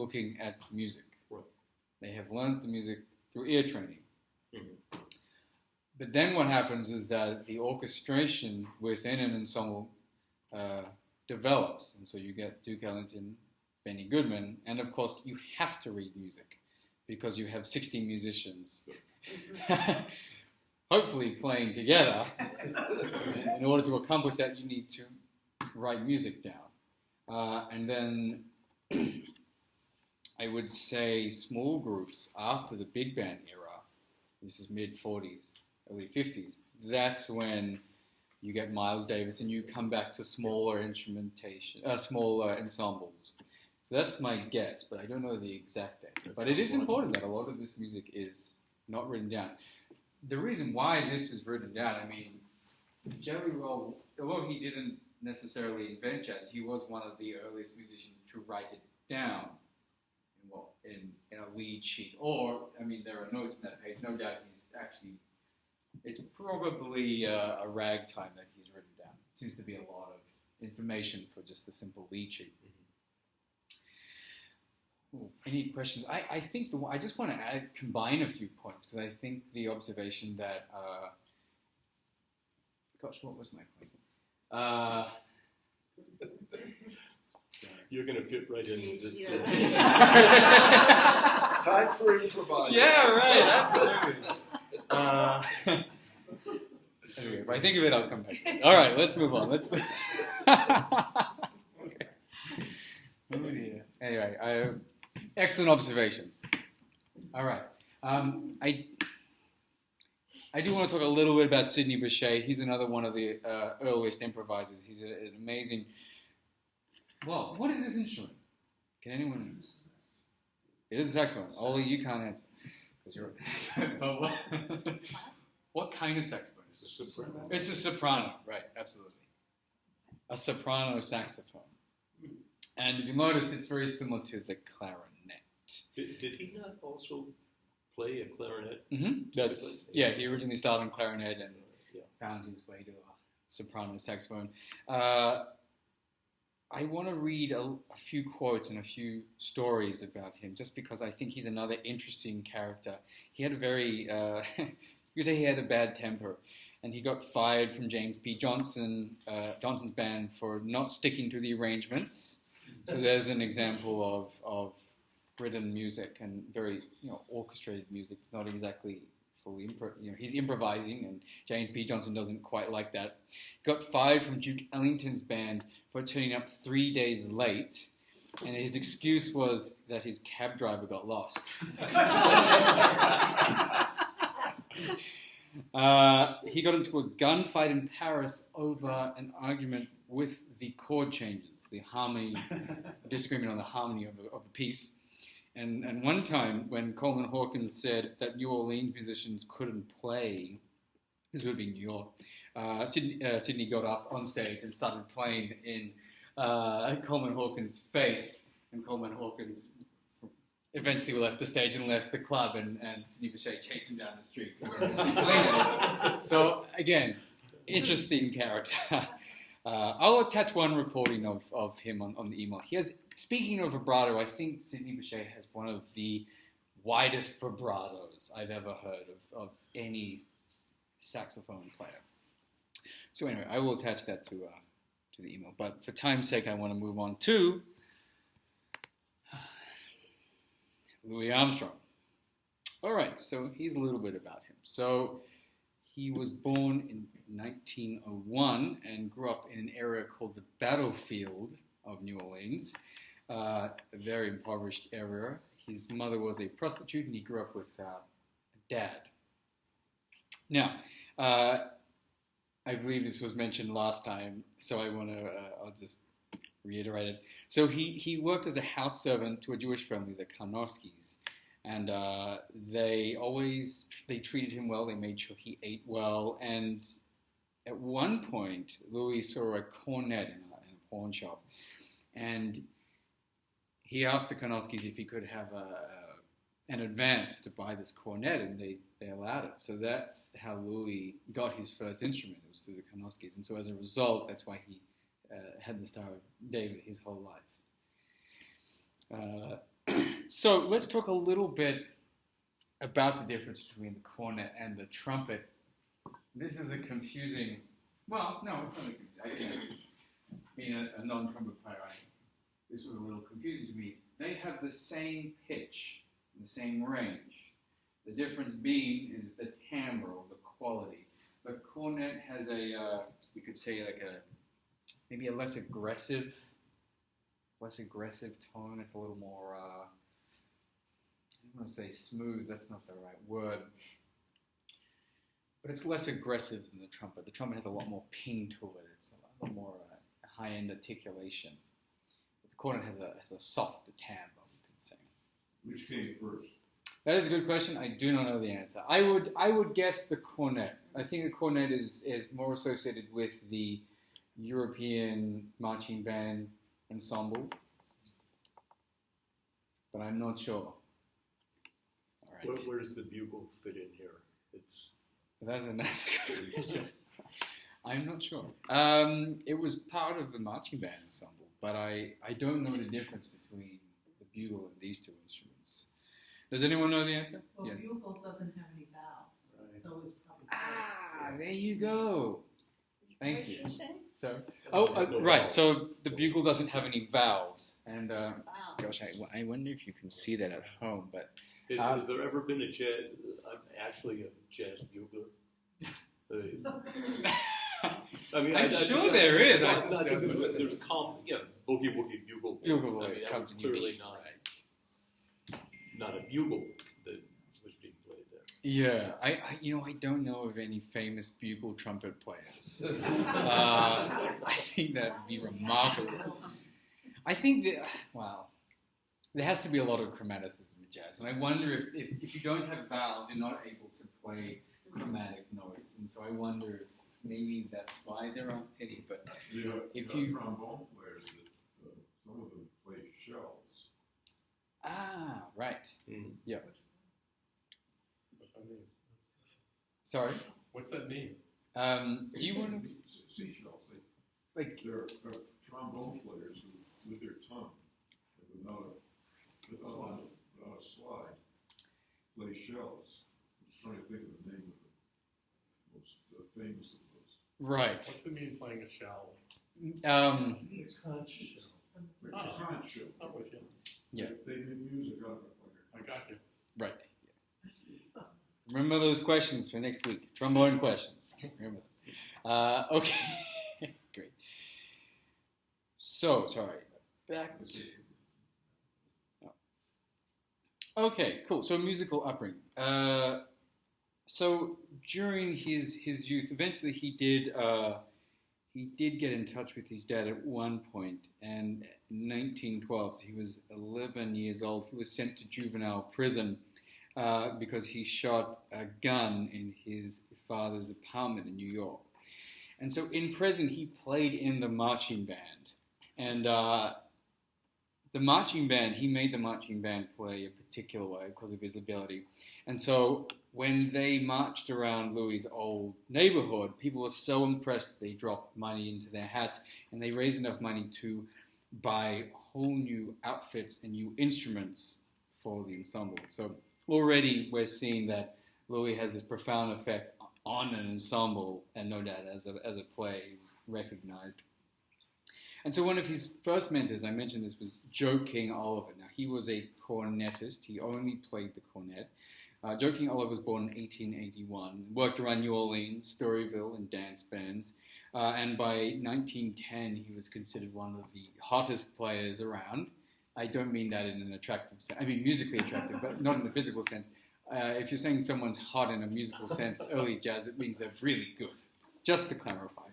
looking at music. Right. They have learned the music through ear training. Mm-hmm. But then what happens is that the orchestration within an ensemble develops. And so you get Duke Ellington, Benny Goodman, and of course you have to read music because you have 60 musicians hopefully playing together. In order to accomplish that, you need to write music down. And then I would say small groups after the big band era, this is mid-40s, early 50s, that's when you get Miles Davis and you come back to smaller smaller ensembles. So that's my guess, but I don't know the exact date. But it is important that a lot of this music is not written down. The reason why this is written down, I mean, Jelly Roll, although he didn't necessarily invent jazz, he was one of the earliest musicians to write it down in a lead sheet. Or, I mean, there are notes in that page. No doubt he's actually, it's probably a ragtime that he's written down. It seems to be a lot of information for just a simple lead sheet. Ooh, any questions? I think I just want to combine a few points because I think the observation that, gosh, what was my point? You're going to fit right in with this. Time for improvising. Yeah, right, absolutely. Anyway, if I think of it, I'll come back. All right, let's move on. Okay. Oh dear. Anyway, excellent observations. All right. I do want to talk a little bit about Sidney Bechet. He's another one of the earliest improvisers. He's an amazing... Well, what is this instrument? Can anyone... It is a saxophone. Only you can't answer. Because you're... But what kind of saxophone? It's a soprano. It's a soprano, right, absolutely. A soprano saxophone. And if you notice, it's very similar to the clarinet. Did he not also play a clarinet? Mm-hmm. He originally started on clarinet and found his way to a soprano saxophone. I want to read a few quotes and a few stories about him, just because I think he's another interesting character. He had a very, you could say he had a bad temper, and he got fired from James P. Johnson's band for not sticking to the arrangements. So there's an example of written music and very orchestrated music. It's not exactly fully he's improvising, and James P. Johnson doesn't quite like that. Got fired from Duke Ellington's band for turning up 3 days late, and his excuse was that his cab driver got lost. He got into a gunfight in Paris over an argument with the chord changes, the harmony, disagreement on the harmony of a piece. And one time when Coleman Hawkins said that New Orleans musicians couldn't play, this would be New York, Sidney got up on stage and started playing in Coleman Hawkins' face, and Coleman Hawkins eventually left the stage and left the club, and Sidney Bechet chased him down the street. So again, interesting character. I'll attach one recording of him on the email. He has, speaking of vibrato, I think Sidney Bechet has one of the widest vibratos I've ever heard of any saxophone player. So anyway, I will attach that to the email. But for time's sake, I want to move on to Louis Armstrong. All right, so here's a little bit about him. So he was born in 1901 and grew up in an area called the Battlefield of New Orleans, a very impoverished area. His mother was a prostitute, and he grew up with a dad. Now, I believe this was mentioned last time, so I'll just reiterate it. So he worked as a house servant to a Jewish family, the Karnowskis, and they treated him well. They made sure he ate well, and at one point, Louis saw a cornet in a pawn shop, and he asked the Karnowskis if he could have an advance to buy this cornet, and they allowed it. So that's how Louis got his first instrument. It was through the Karnowskis, and so as a result, that's why he had the Star of David his whole life. So let's talk a little bit about the difference between the cornet and the trumpet. This is a confusing. Well, no, it's not a confusing. I guess being a non-trumpet player, this was a little confusing to me. They have the same pitch, the same range. The difference being is the timbre, or the quality. The cornet has a, we could say like maybe a less aggressive tone. It's a little more, I don't want to say smooth, that's not the right word. But it's less aggressive than the trumpet. The trumpet has a lot more ping to it. It's a lot more high-end articulation. But the cornet has a softer timbre, we could say. Which came first? That is a good question. I do not know the answer. I would guess the cornet. I think the cornet is more associated with the European marching band ensemble, but I'm not sure. All right. Where does the bugle fit in here? That's another good question. I'm not sure. It was part of the marching band ensemble, but I don't know the difference between the bugle and these two instruments. Does anyone know the answer? Well, Yeah. bugle doesn't have any vowels, Right. so it's probably. There you go. Thank What you. did you say? So, No right. vowels. So the bugle doesn't have any vowels, and Wow. gosh, I wonder if you can see that at home, but Has there ever been a jazz, actually a jazz bugler? I mean, I'm sure there is. I I just think don't know. there's a boogie woogie bugle. bugle I it mean, that comes was in clearly unique, right? not a bugle that was being played there. Yeah, I don't know of any famous bugle trumpet players. I think that would be remarkable. I think that, there has to be a lot of chromaticism in jazz, and I wonder if you don't have vowels, you're not able to play chromatic notes, and so I wonder if maybe that's why there aren't any, but if you... trombone players, that, some of them play shells. Right. Mm. Yeah. What's that mean? Sorry? What's that mean? Do you want to... Seashells. Like, There are trombone players who, with their tongue, without a slide, play shells. I'm just trying to think of the name of the most famous of those. right. What's it mean playing a shell? Like a conch shell. I'm with you. Yeah. They make music out of it like I got you. Right. Remember those questions for next week. Trombone questions. Remember. Okay. Great. So, sorry. Back to... Okay, cool. So, musical upbringing. So, during his youth, eventually he did get in touch with his dad at one point, and in 1912, so he was 11 years old, he was sent to juvenile prison because he shot a gun in his father's apartment in New York. And so in prison, he played in the marching band. And the marching band, he made the marching band play a particular way because of his ability. And so when they marched around Louis' old neighborhood, people were so impressed they dropped money into their hats, and they raised enough money to buy whole new outfits and new instruments for the ensemble. So already we're seeing that Louis has this profound effect on an ensemble, and no doubt as a play recognized. And so one of his first mentors, I mentioned this, was Joe King Oliver. Now, he was a cornetist. He only played the cornet. Joe King Oliver was born in 1881, worked around New Orleans, Storyville, and dance bands. And by 1910, he was considered one of the hottest players around. I don't mean that in an attractive sense. I mean musically attractive, but not in the physical sense. If you're saying someone's hot in a musical sense, early jazz, it means they're really good. Just to clarify.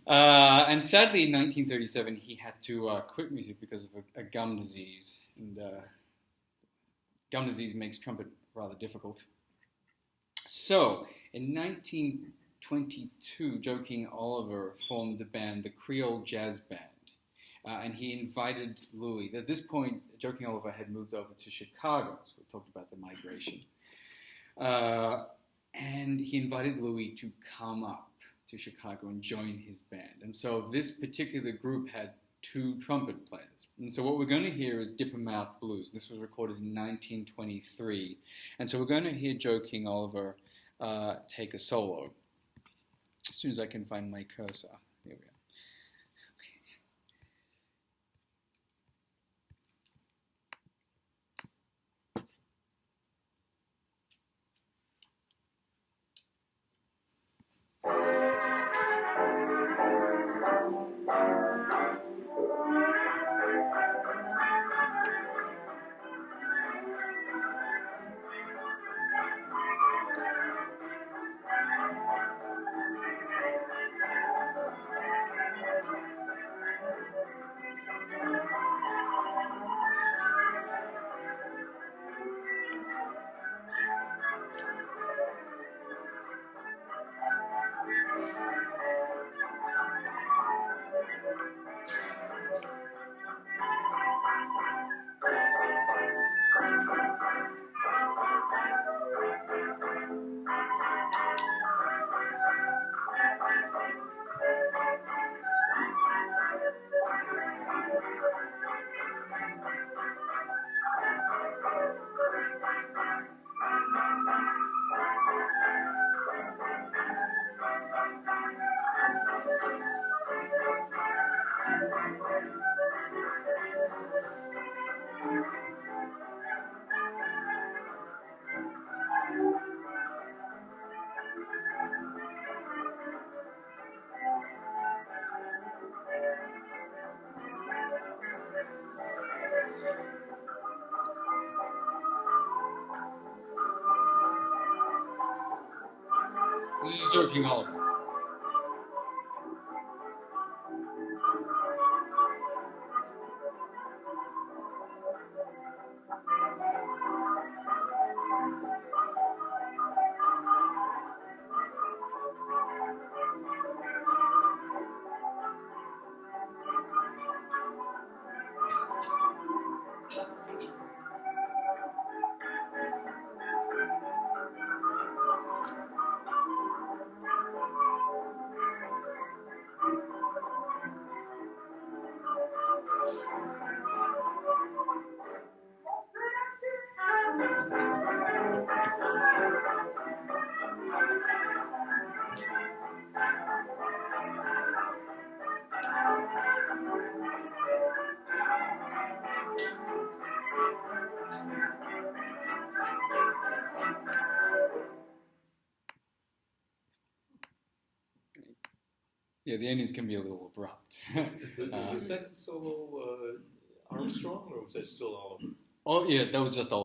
And sadly, in 1937, he had to quit music because of a gum disease. And gum disease makes trumpet rather difficult. So, in 1922, Joe King Oliver formed the band, the Creole Jazz Band. And he invited Louis. At this point, Joe King Oliver had moved over to Chicago, so we talked about the migration. And he invited Louis to come up to Chicago and join his band. And so this particular group had two trumpet players. And so what we're going to hear is Dippermouth Blues. This was recorded in 1923. And so we're going to hear Joe King Oliver take a solo. As soon as I can find my cursor. Here we are. This is Joe King Oliver. Yeah, the endings can be a little abrupt. Was the second solo Armstrong, or was that still Oliver? Oh, yeah, that was just all.